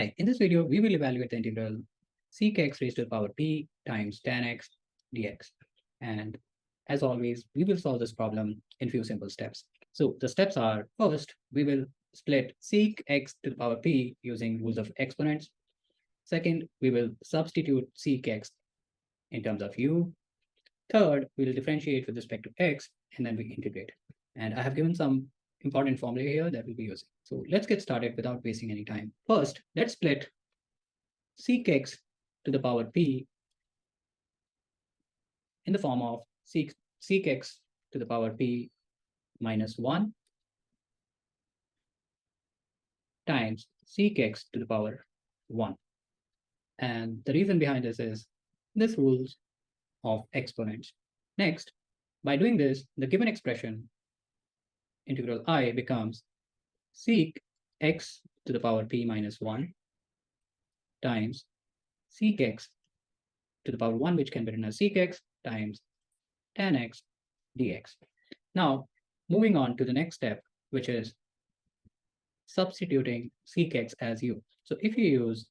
Hi, in this video, we will evaluate the integral secᵖx raised to the power p times tan x dx. And as always, we will solve this problem in few simple steps. So the steps are, first, we will split secᵖx to the power p using rules of exponents. Second, we will substitute secᵖx in terms of u. Third, we will differentiate with respect to x, and then we integrate. And I have given some important formula here that we'll be using. So let's get started without wasting any time. First, let's split secᵖx to the power p in the form of secᵖx to the power p minus 1 times secᵖx to the power 1. And the reason behind this is this rules of exponents. Next, by doing this, the given expression integral I becomes secᵖx to the power p minus 1 times secᵖx to the power 1, which can be written as secᵖx times tan x dx. Now, moving on to the next step, which is substituting secᵖx as u. So if you use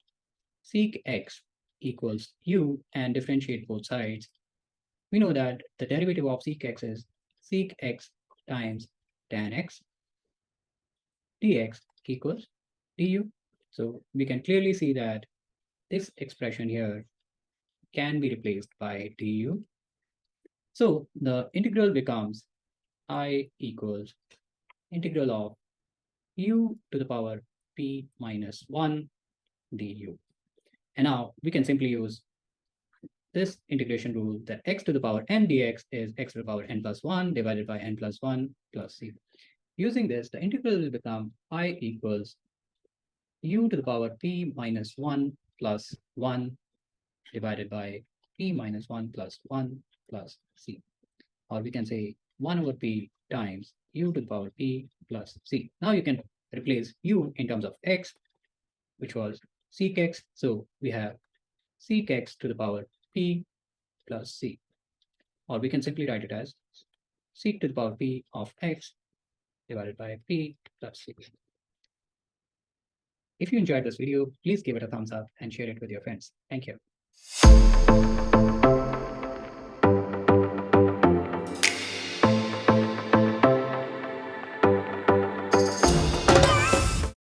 secᵖx equals u and differentiate both sides, we know that the derivative of secᵖx is secᵖx times tan x dx equals du. So we can clearly see that this expression here can be replaced by du. So the integral becomes I equals integral of u to the power p minus 1 du. And now we can simply use this integration rule that x to the power n dx is x to the power n plus 1 divided by n plus 1 plus c. Using this, the integral will become I equals u to the power p minus 1 plus 1 divided by p minus 1 plus 1 plus c. Or we can say 1 over p times u to the power p plus c. Now you can replace u in terms of x, which was secᵖx. So we have secᵖx to the power p plus c. Or we can simply write it as sec to the power p of x divided by p plus c. If you enjoyed this video, please give it a thumbs up and share it with your friends. Thank you.